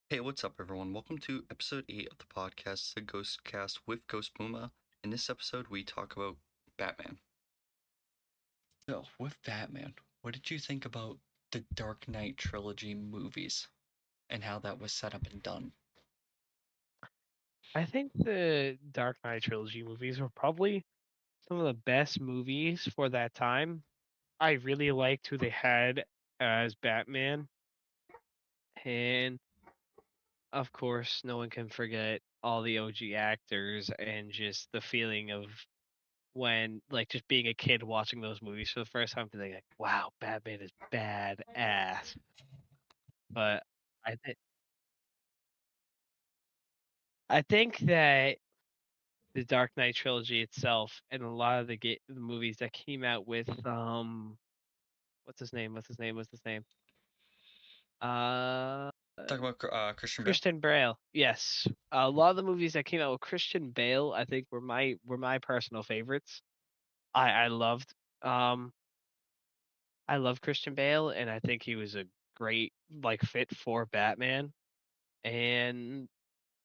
Hey, what's up, everyone? Welcome to episode 8 of the podcast, The Ghost Cast with Ghost Puma. In this episode, we talk about Batman. So, with Batman, what did you think about the Dark Knight trilogy movies and how that was set up and done? I think the Dark Knight trilogy movies were probably some of the best movies for that time. I really liked who they had as Batman, and of course, no one can forget all the OG actors and just the feeling of when, like, just being a kid watching those movies for the first time, being like, "Wow, Batman is badass." But I think I think that the Dark Knight trilogy itself and a lot of the movies that came out with what's his name? What's his name? What's his name? Uh, Talk about Christian Bale? Christian Bale. Yes, a lot of the movies that came out with Christian Bale, I think, were my personal favorites. I loved um I love Christian Bale, and I think he was a great fit for Batman. And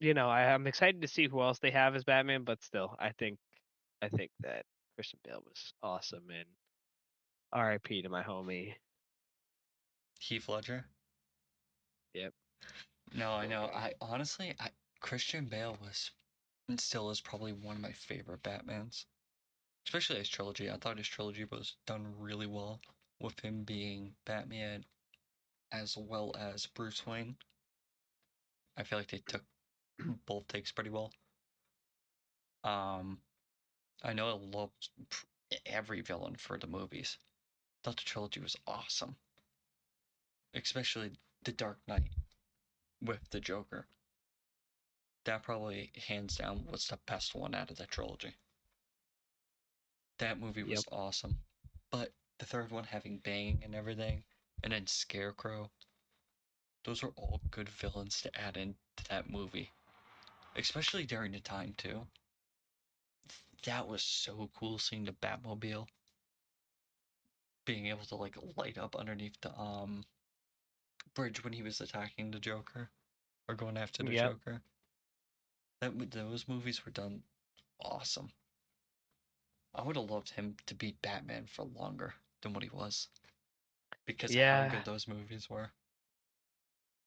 I'm excited to see who else they have as Batman, but still, I think that Christian Bale was awesome, and R.I.P. to my homie. Heath Ledger? Yep. No, I know. Christian Bale was and still is probably one of my favorite Batmans. Especially his trilogy. I thought his trilogy was done really well with him being Batman as well as Bruce Wayne. I feel like they took both takes pretty well. Um, I know I loved every villain for the movies. Thought the trilogy was awesome, especially the Dark Knight with the Joker. That probably hands down was the best one out of that trilogy. That movie Yep. was awesome, but the third one having Bane and everything, and then Scarecrow, those are all good villains to add into that movie, especially during the time too. That was so cool seeing the Batmobile being able to like light up underneath the bridge when he was attacking the Joker or going after the Yep. Joker. Those movies were done awesome. I would have loved him to be Batman for longer than what he was because of how Yeah. good those movies were.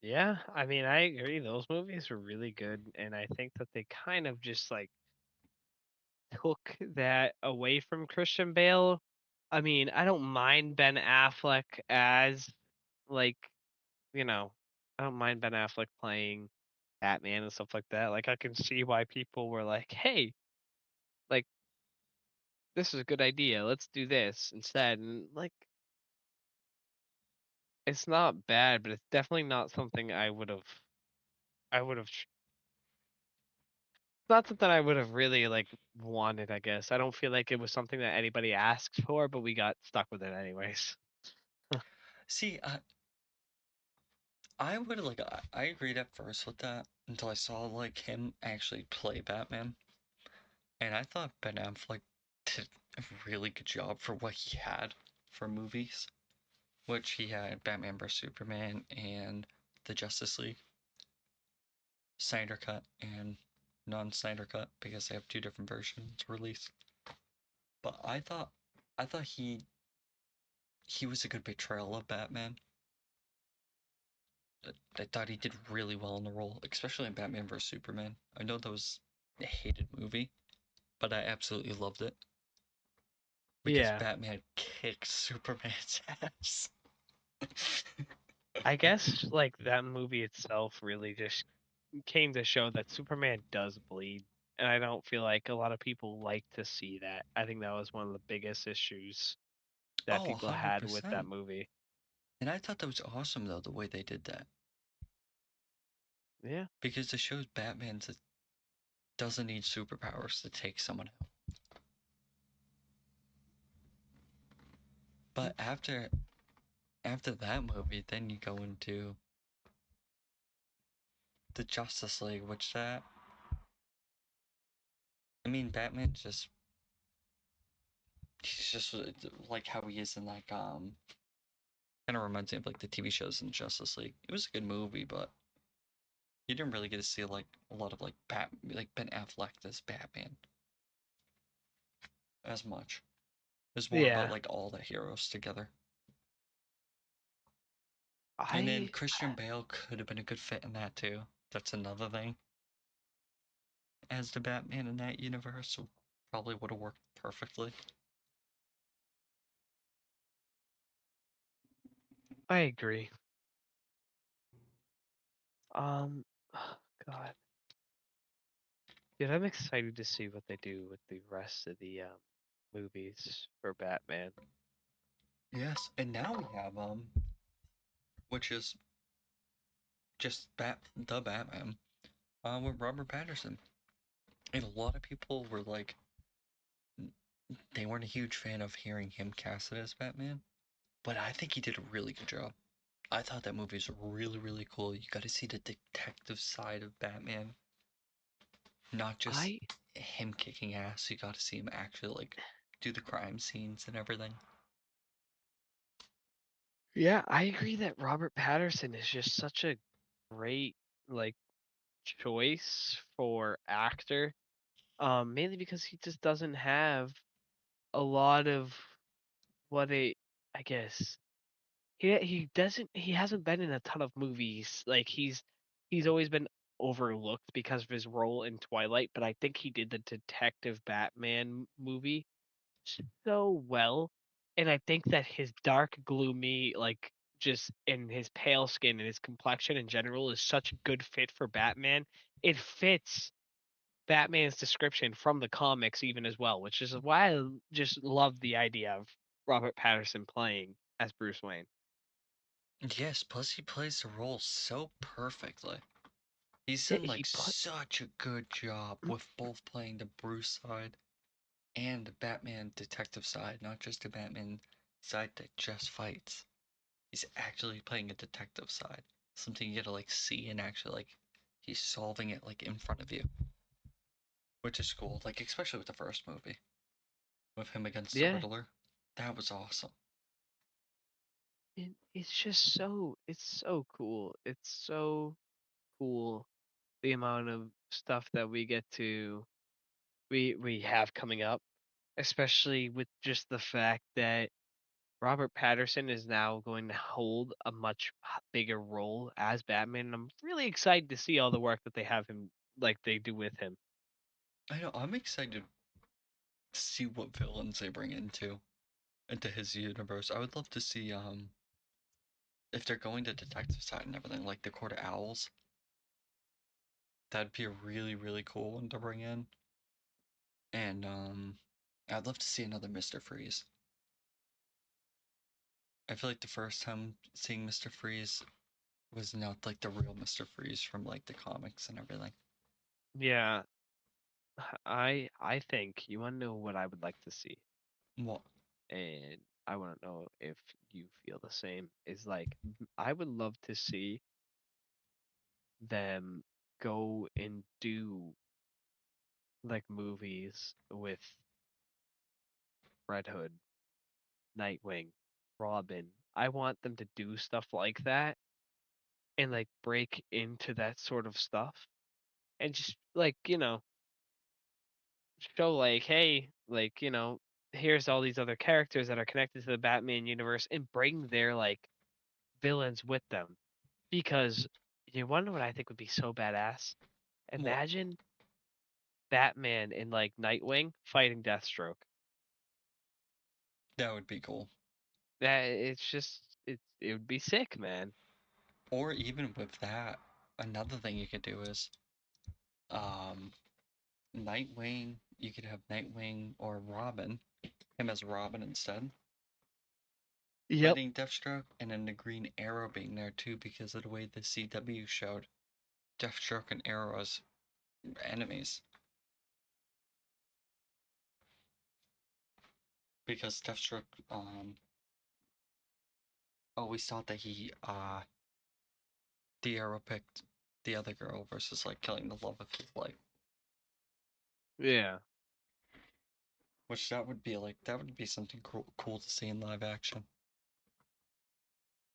Yeah. I mean, I agree. Those movies were really good, and I think that they kind of just took that away from Christian Bale. I mean, I don't mind Ben Affleck as like, you know, I don't mind Ben Affleck playing Batman and stuff like that. Like, I can see why people were like, "Hey, like, this is a good idea. Let's do this instead." And it's not bad, but it's definitely not something I would have not something I would have really wanted, I guess. I don't feel like it was something that anybody asked for, but we got stuck with it anyways. See, I would I agreed at first with that until I saw like him actually play Batman, and I thought Ben Affleck did a really good job for what he had for movies, which he had Batman vs Superman and the Justice League, Snyder Cut and non-Snyder Cut because they have two different versions released. But I thought he was a good portrayal of Batman. I thought he did really well in the role, especially in Batman vs Superman. I know that was a hated movie, but I absolutely loved it because Yeah. Batman kicked Superman's ass. I guess that movie itself really just came to show that Superman does bleed. And I don't feel like a lot of people like to see that. I think that was one of the biggest issues that Oh, people had with that 100%. movie. And I thought that was awesome though the way they did that Yeah. because it shows Batman that doesn't need superpowers to take someone out. Mm. But after that movie, then you go into the Justice League, which that I mean, Batman just he's just like how he is in like kind of reminds me of like the TV shows in Justice League. It was a good movie, but You didn't really get to see like a lot of like Ben Affleck as Batman as much. It's more about Yeah, like all the heroes together. And then I Christian Bale could have been a good fit in that too. That's another thing. As the Batman in that universe, so probably would have worked perfectly. I agree. Um, God, dude, I'm excited to see what they do with the rest of the movies for Batman. Yes, and now we have which is just the Batman, with Robert Patterson. And a lot of people were like, they weren't a huge fan of hearing him casted as Batman, but I think he did a really good job. I thought that movie was really, really cool. You got to see the detective side of Batman, not just I him kicking ass. You got to see him actually like do the crime scenes and everything. Yeah, I agree that Robert Patterson is just such a great like choice for actor. Mainly because he just doesn't have a lot of what I guess he hasn't been in a ton of movies. Like he's always been overlooked because of his role in Twilight, but I think he did the Detective Batman movie so well. And I think that his dark, gloomy, like just in his pale skin and his complexion in general is such a good fit for Batman. It fits Batman's description from the comics even as well, which is why I just love the idea of Robert Patterson playing as Bruce Wayne. Yes, plus he plays the role so perfectly. He's Yeah, done like such a good job with both playing the Bruce side and the Batman detective side, not just the Batman side that just fights. He's actually playing a detective side, something you get to like see and actually like he's solving it like in front of you, which is cool. Like especially with the first movie with him against the yeah, Riddler, that was awesome. it's just it's so cool. It's so cool the amount of stuff that we have coming up, especially with just the fact that Robert Patterson is now going to hold a much bigger role as Batman. And I'm really excited to see all the work that they have him like they do with him. I know I'm excited to see what villains they bring into his universe. I would love to see if they're going to detective side and everything, like the Court of Owls. That'd be a really, really cool one to bring in. And I'd love to see another Mr. Freeze. I feel like the first time seeing Mr. Freeze was not like the real Mr. Freeze from like the comics and everything. Yeah, I think you want to know what I would like to see, What? and I want to know if you feel the same. Is like I would love to see them go and do like movies with Red Hood, Nightwing, Robin. I want them to do stuff like that and like break into that sort of stuff and just like, show like, hey, like, here's all these other characters that are connected to the Batman universe and bring their like villains with them. Because you wonder what I think would be so badass? What? Imagine Batman and like Nightwing fighting Deathstroke. That would be cool. That it's just it would be sick, man. Or even with that, another thing you could do is um Nightwing. You could have Nightwing or Robin, him as Robin instead, Yep. fighting Deathstroke, and then the Green Arrow being there too because of the way the CW showed Deathstroke and Arrow as enemies. Because Deathstroke always thought that the Arrow picked the other girl versus like killing the love of his life. Yeah. Which that would be something cool to see in live action.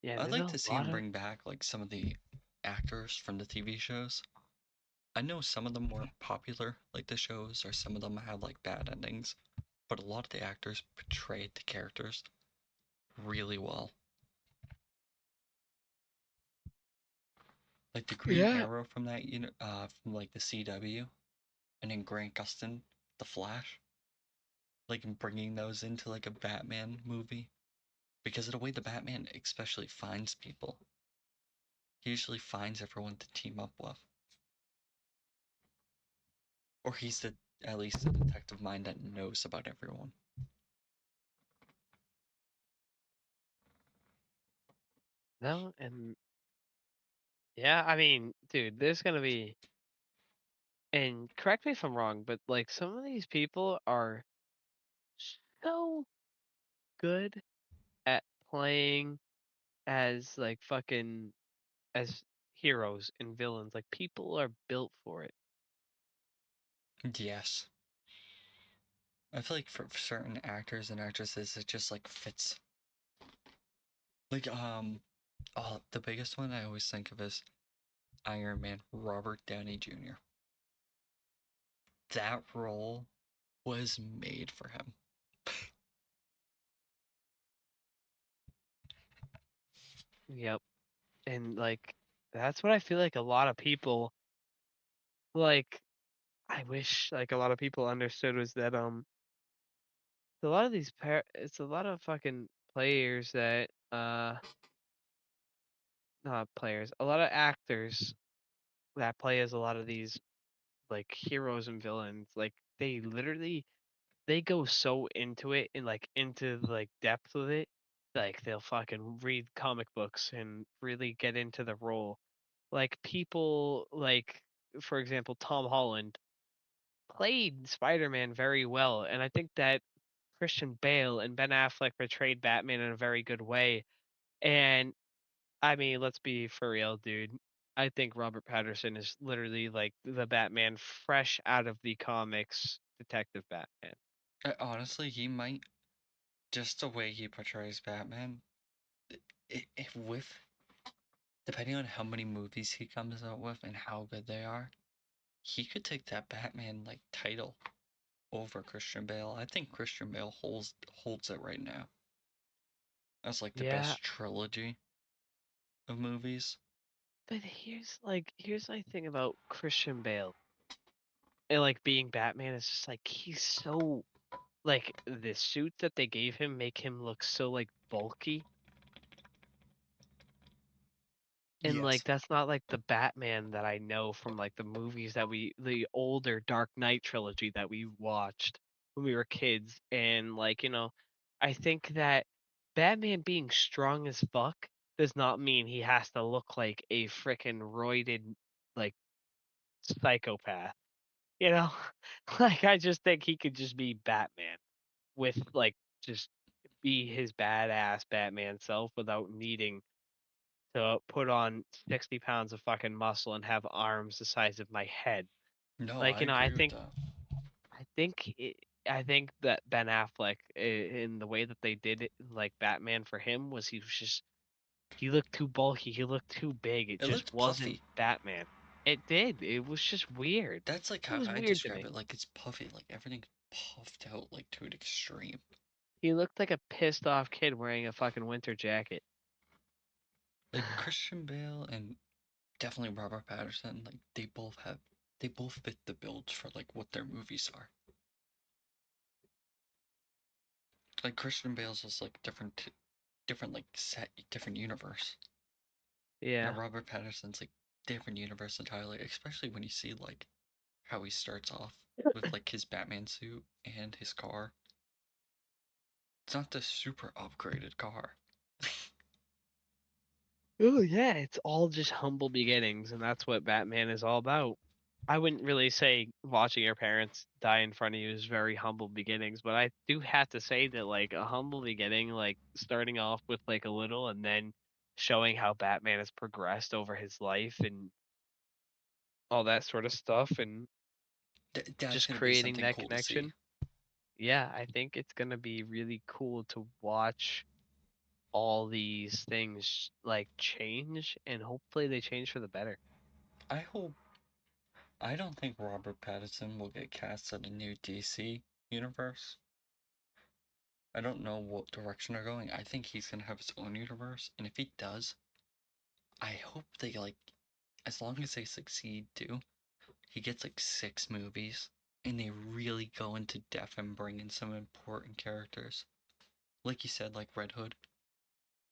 Yeah, I'd there's like a to see lot him of bring back like some of the actors from the TV shows. I know some of them weren't popular, like the shows, or some of them had like bad endings, but a lot of the actors portrayed the characters really well. Like the Green Yeah. Arrow from that from like the CW, and then Grant Gustin, the Flash, like bringing those into like a Batman movie because of the way the Batman especially finds people. He usually finds everyone to team up with, or he's the at least the detective mind that knows about everyone. No, and yeah, I mean, dude, there's gonna be, and correct me if I'm wrong, but like some of these people are so good at playing as like fucking as heroes and villains. Like people are built for it. Yes, I feel like for certain actors and actresses, it just like fits. Like oh, the biggest one I always think of is Iron Man, Robert Downey Jr. That role was made for him. Yep. And like that's what I feel like a lot of people like I wish like a lot of people understood was that a lot of these it's a lot of fucking players that not players, a lot of actors that play as a lot of these like heroes and villains, like they literally they go so into it and like into the, like depth of it, like they'll fucking read comic books and really get into the role. Like people like for example Tom Holland played Spider-Man very well, and I think that Christian Bale and Ben Affleck portrayed Batman in a very good way. And I mean, let's be for real, dude. I think Robert Patterson is literally like the Batman fresh out of the comics, Detective Batman. Honestly, he might just the way he portrays Batman. With depending on how many movies he comes out with and how good they are, he could take that Batman like title over Christian Bale. I think Christian Bale holds it right now as like the Yeah, best trilogy of movies. but here's my thing about Christian Bale and like being Batman is just like he's so like the suit that they gave him make him look so like bulky. And like Yes. that's not like the Batman that I know from like the movies that the older Dark Knight trilogy that we watched when we were kids. And like, I think that Batman being strong as fuck does not mean he has to look like a freaking roided like psychopath. You know? Like I just think he could just be Batman with like just be his badass Batman self without needing to put on 60 pounds of fucking muscle and have arms the size of my head. No, Like, I I agree with think that. I think that Ben Affleck in the way that they did it, like Batman for him was he was just he looked too bulky, he looked too big. It It just looked wasn't puffy. Batman. It did. It was just weird. That's like It how was I weird to describe me. it. Like it's puffy. Like everything's puffed out like to an extreme. He looked like a pissed off kid wearing a fucking winter jacket. Like Christian Bale and definitely Robert Patterson. Like they both fit the build for like what their movies are. Like Christian Bale's is like different like set different universe. Now Yeah. Robert Patterson's like different universe entirely, especially when you see like how he starts off with like his Batman suit and his car. It's not the super upgraded car. Oh yeah, it's all just humble beginnings, and that's what Batman is all about. I wouldn't really say watching your parents die in front of you is very humble beginnings, but I do have to say that like a humble beginning, like starting off with like a little and then showing how Batman has progressed over his life and all that sort of stuff and That's just gonna be creating something that cool to see. connection. Yeah, I think it's gonna be really cool to watch all these things like change, and hopefully they change for the better. I hope. I don't think Robert Pattinson will get cast in a new DC universe. I don't know what direction they're going. I think he's gonna have his own universe, and if he does, I hope they like, as long as they succeed too, he gets like 6 movies, and they really go into depth and bring in some important characters. Like you said, like Red Hood.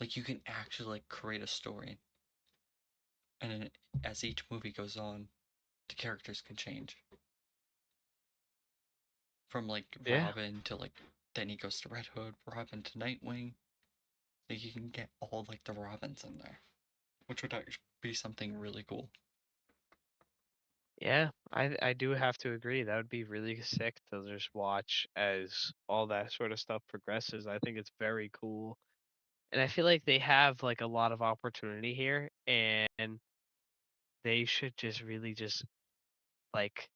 Like you can actually like create a story, and then as each movie goes on, the characters can change. From like Yeah. Robin to like, then he goes to Red Hood, Robin to Nightwing. Like you can get all like the Robins in there, which would actually be something really cool. Yeah, I do have to agree. That would be really sick to just watch as all that sort of stuff progresses. I think it's very cool. And I feel like they have like a lot of opportunity here, and they should just really just like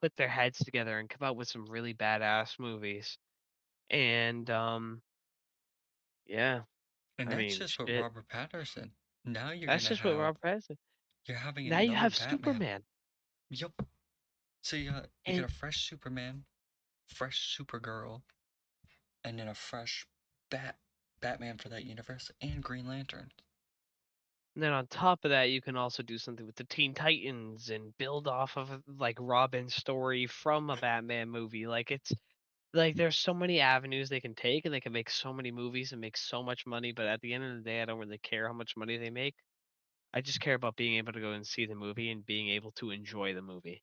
put their heads together and come out with some really badass movies. And yeah, And I that's mean just with shit. Robert Patterson. Now you're That's gonna just what have Robert Pattinson. you're having Now you another have Batman. Superman. Yup. So you got And a fresh Superman, fresh Supergirl, and then a fresh Batman for that universe, and Green Lantern. then on top of that, you can also do something with the Teen Titans and build off of like Robin's story from a Batman movie. Like it's like there's so many avenues they can take, and they can make so many movies and make so much money. But at the end of the day, I don't really care how much money they make. I just care about being able to go and see the movie and being able to enjoy the movie.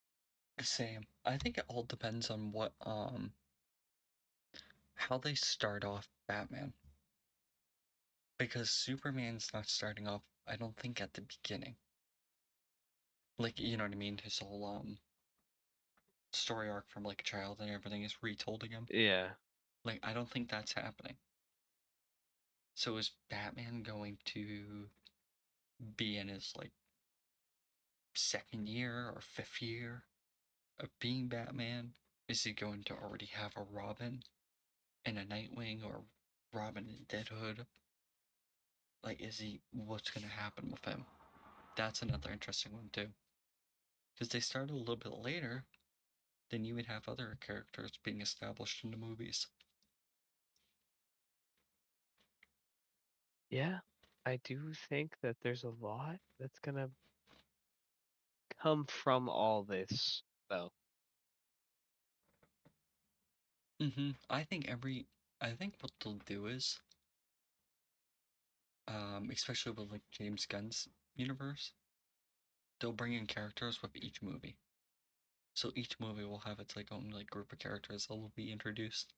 Same. I think it all depends on what how they start off Batman. Because Superman's not starting off, I don't think, at the beginning. Like, you know what I mean? His whole story arc from like a child and everything is retold again. Yeah. Like, I don't think that's happening. So is Batman going to be in his like second year or fifth year of being Batman? Is he going to already have a Robin and a Nightwing, or Robin and Dead Hood? Like, what's gonna happen with him? That's another interesting one too. Because they started a little bit later, then you would have other characters being established in the movies. Yeah. I do think that there's a lot that's gonna come from all this, though. I think what they'll do is, especially with like James Gunn's universe, they'll bring in characters with each movie. So each movie will have its like own like group of characters that will be introduced,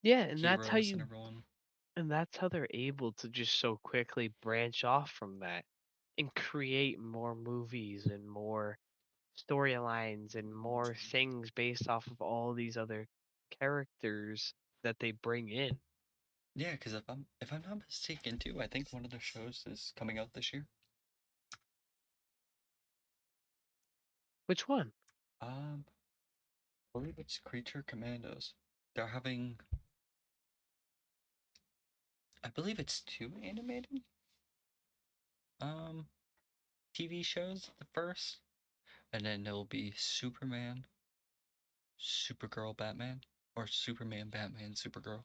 Yeah, heroes and everyone. and that's how they're able to just so quickly branch off from that and create more movies and more storylines and more things based off of all these other characters that they bring in. Yeah, because if I'm not mistaken too, I think one of the shows is coming out this year. Which one? I believe it's Creature Commandos. They're having, I believe it's 2 animated um TV shows. The first, and then there'll be Superman, Supergirl, Batman, or Superman, Batman, Supergirl.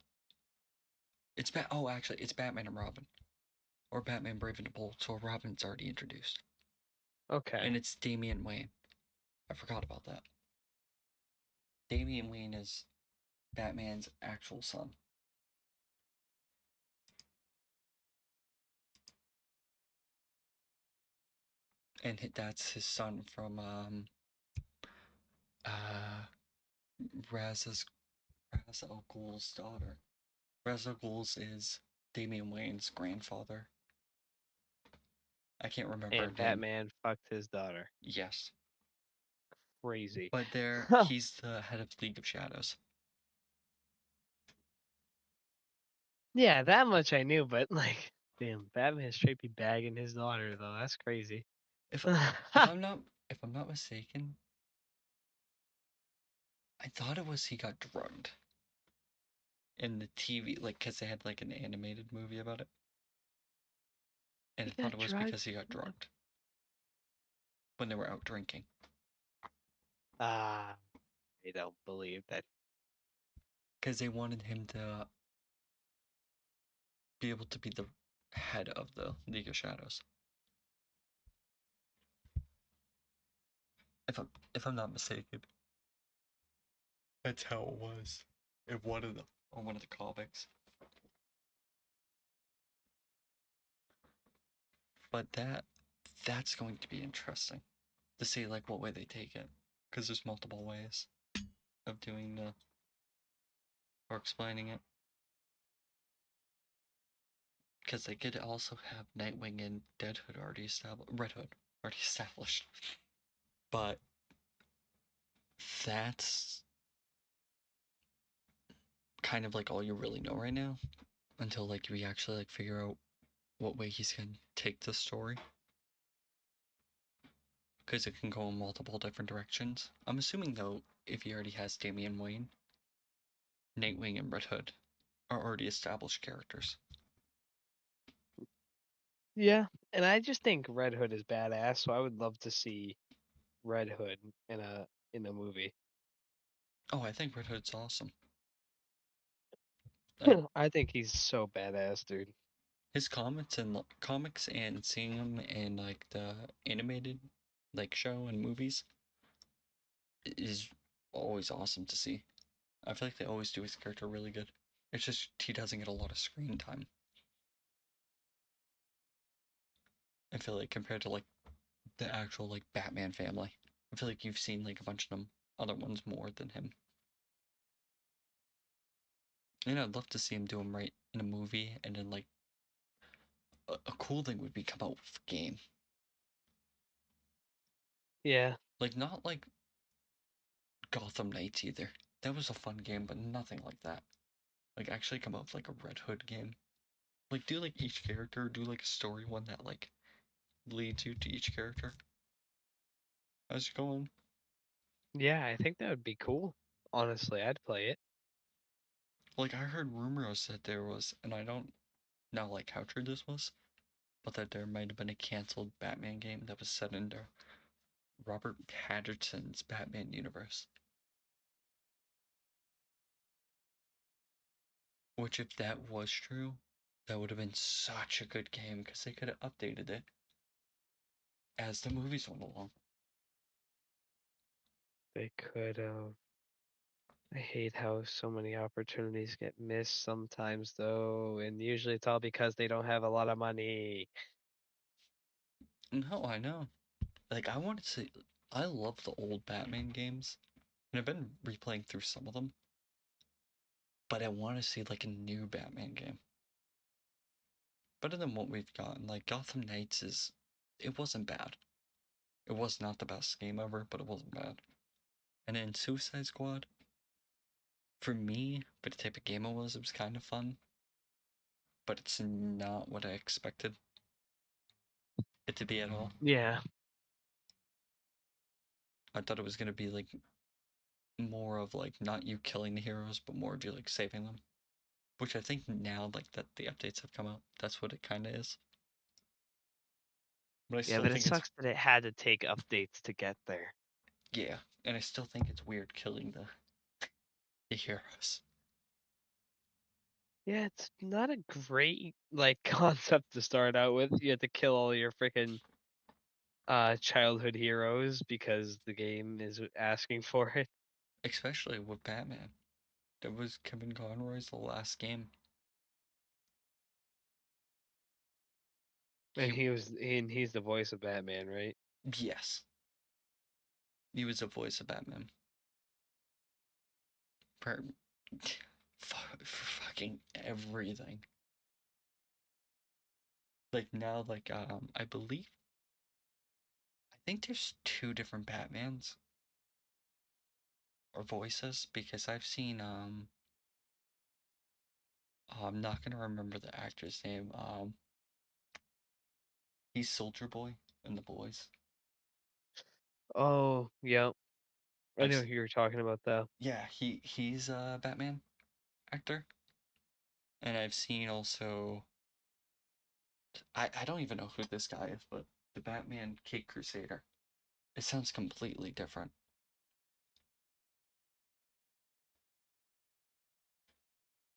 Actually, it's Batman and Robin, or Batman Brave and the Bold. So Robin's already introduced, Okay. and it's Damian Wayne. I forgot about that. Damian Wayne is Batman's actual son. And that's his son from uh Ra's al Ghul's daughter. Ra's al Ghul's is Damian Wayne's grandfather. I can't remember her And name. Batman fucked his daughter. Yes, Crazy. but there Huh. he's the head of League of Shadows. Yeah, that much I knew, but like, damn, Batman straight be bagging his daughter though. That's crazy. If if I'm not if I'm not mistaken, I thought it was he got drugged. in the TV, like, because they had like an animated movie about it, and He I thought got it was drugged. because he got drugged when they were out drinking. Ah, I don't believe that. Because they wanted him to be able to be the head of the League of Shadows. If I'm not mistaken, that's how it was in one of the comics. But that's going to be interesting to see like what way they take it, because there's multiple ways of doing the or explaining it. Because they could also have Nightwing and Deadhood already established, Red Hood already established. But that's kind of like all you really know right now until like we actually like figure out what way he's gonna take the story. Because it can go in multiple different directions. I'm assuming though, if he already has Damian Wayne, Nightwing and Red Hood are already established characters. Yeah, and I just think Red Hood is badass, so I would love to see Red Hood in a movie. Oh, I think Red Hood's awesome. I, I think he's so badass, dude. his comics and seeing him in like the animated like show and movies is always awesome to see. I feel like they always do his character really good. It's just he doesn't get a lot of screen time. I feel like compared to like the actual like Batman family. I feel like you've seen like a bunch of them other ones more than him. And I'd love to see him do him right in a movie, and then like a cool thing would be come out with a game. Yeah, Like not like Gotham Knights either. That was a fun game, but nothing like that. Like actually come up with like a Red Hood game. Like do like each character, do like a story one that like leads you to each character as you go on. yeah, I think that would be cool. Honestly, I'd play it. Like I heard rumors that there was, and I don't know like how true this was, but that there might have been a canceled Batman game that was set into Robert Pattinson's Batman universe. Which, if that was true, that would have been such a good game because they could have updated it as the movies went along. They could have. I hate how so many opportunities get missed sometimes, though, and usually it's all because they don't have a lot of money. No, I know. Like, I want to see. I love the old Batman games, and I've been replaying through some of them, but I want to see like a new Batman game. Better than what we've gotten. Like, Gotham Knights is. It wasn't bad. It was not the best game ever, but it wasn't bad. And then Suicide Squad, for me, for the type of game it was kind of fun, but it's not what I expected it to be at all. Yeah, I thought it was gonna be like more of like not you killing the heroes, but more of you like saving them. Which I think now, like that the updates have come out, that's what it kind of is. But I yeah, still but it think it's sucks that it had to take updates to get there. yeah, and I still think it's weird killing the heroes. Yeah, it's not a great like concept to start out with. You have to kill all your freaking childhood heroes because the game is asking for it. Especially with Batman. That was Kevin Conroy's the last game. And He he's the voice of Batman, right? yes, he was the voice of Batman for, for fucking everything. Like now, like I think there's two different Batmans or voices because I've seen I'm not gonna remember the actor's name. He's Soldier Boy in The Boys. Oh, yeah. I I've know who you're talking about though. yeah, he's a Batman actor. And I've seen also, I don't even know who this guy is, but the Batman Cape Crusader. It sounds completely different.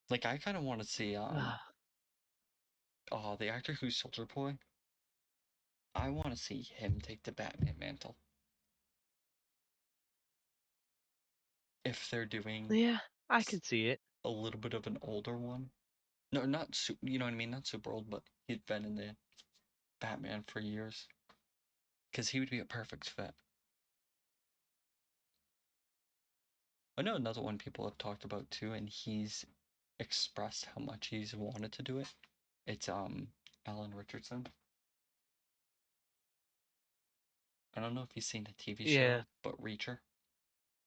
Like I kind of want to see oh, the actor who's Soldier Boy. I want to see him take the Batman mantle. If they're doing Yeah, I could see it. a little bit of an older one. No, not super, you know what I mean? Not super old, but he'd been in the Batman for years. Because he would be a perfect fit. I know another one people have talked about too, and he's expressed how much he's wanted to do it. It's Alan Richardson. I don't know if you've seen a TV Yeah. show, but Reacher,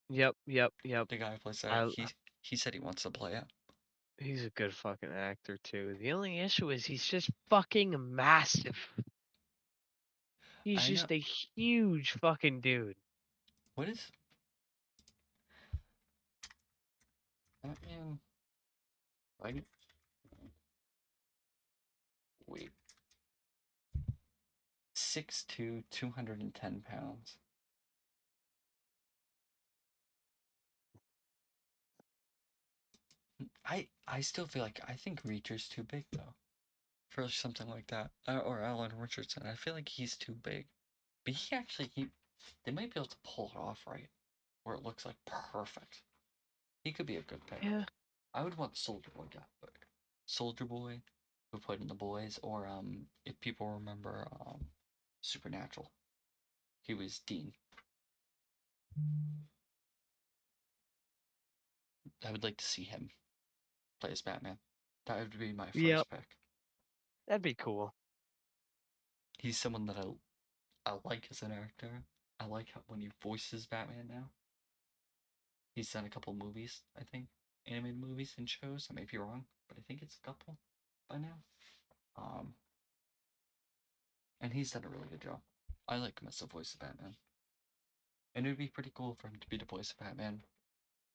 Yep. Yep. Yep. the guy who plays that, I. he said he wants to play it. He's a good fucking actor too. The only issue is he's just fucking massive. He's I know. just a huge fucking dude. What is Batman? Right? Wait. 6'2", 210 pounds. I still feel like I think Reacher's too big though for something like that. Or Alan Richardson. I feel like he's too big. But he they might be able to pull it off right, where it looks like perfect. He could be a good pick. Yeah. I would want Soldier Boy guy, but Soldier Boy, who played in The Boys, or if people remember Supernatural, he was Dean. I would like to see him play as Batman. That would be my Yep. first pick. That'd be cool. He's someone that I like as an actor. I like how when he voices Batman now. He's done a couple movies, I think, animated movies and shows. I may be wrong, but I think it's a couple by now. Um, and he's done a really good job. I like him as the voice of Batman, and it would be pretty cool for him to be the voice of Batman,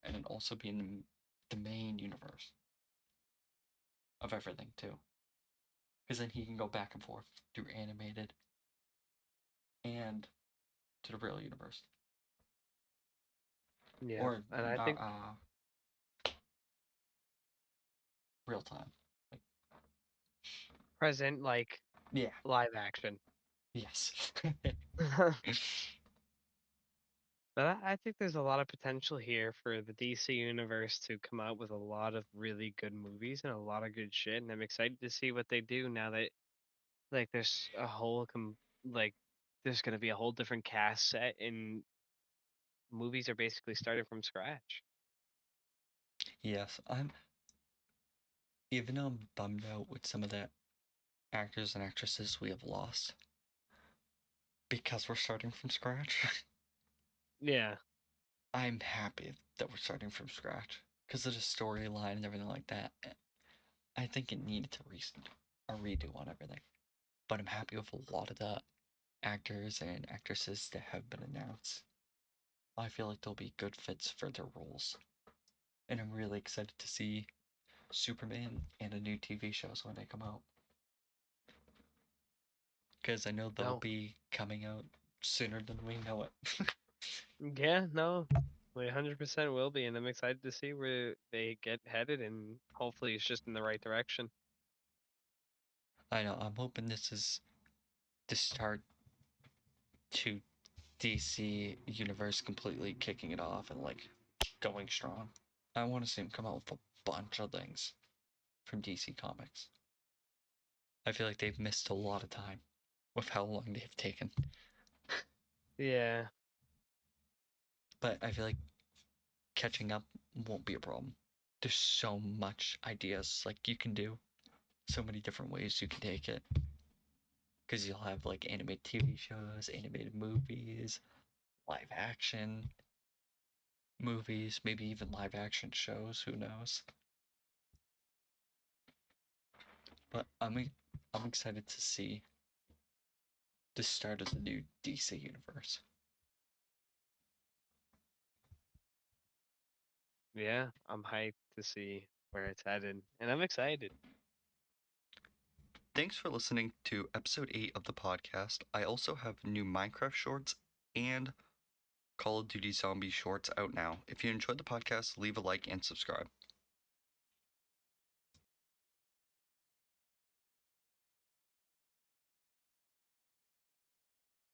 and then also be in the main universe of everything too, because then he can go back and forth through animated and to the real universe, Yeah. or And I not think real time. Like, present like yeah, live action. yes. But I think there's a lot of potential here for the DC universe to come out with a lot of really good movies and a lot of good shit, and I'm excited to see what they do now that like there's a like there's gonna be a whole different cast set and movies are basically started from scratch. Yes, even though I'm bummed out with some of the actors and actresses we have lost because we're starting from scratch. Yeah. I'm happy that we're starting from scratch because of the storyline and everything like that. I think it needed to a redo on everything, but I'm happy with a lot of the actors and actresses that have been announced. I feel like they'll be good fits for their roles, and I'm really excited to see Superman and the new TV shows when they come out because I know they'll No. be coming out sooner than we know it. Yeah, no. We 100% will be, and I'm excited to see where they get headed, and hopefully it's just in the right direction. I know. I'm hoping this is the start to DC universe completely kicking it off and like going strong. I want to see him come out with a bunch of things from DC Comics. I feel like they've missed a lot of time with how long they've taken. Yeah. But I feel like catching up won't be a problem. There's so much ideas like you can do, so many different ways you can take it. Because you'll have like animated TV shows, animated movies, live action movies, maybe even live action shows, who knows? But I'm excited to see the start of the new DC universe. Yeah, I'm hyped to see where it's headed, and I'm excited. Thanks for listening to episode 8 of the podcast. I also have new Minecraft shorts and Call of Duty Zombie shorts out now. If you enjoyed the podcast, leave a like and subscribe.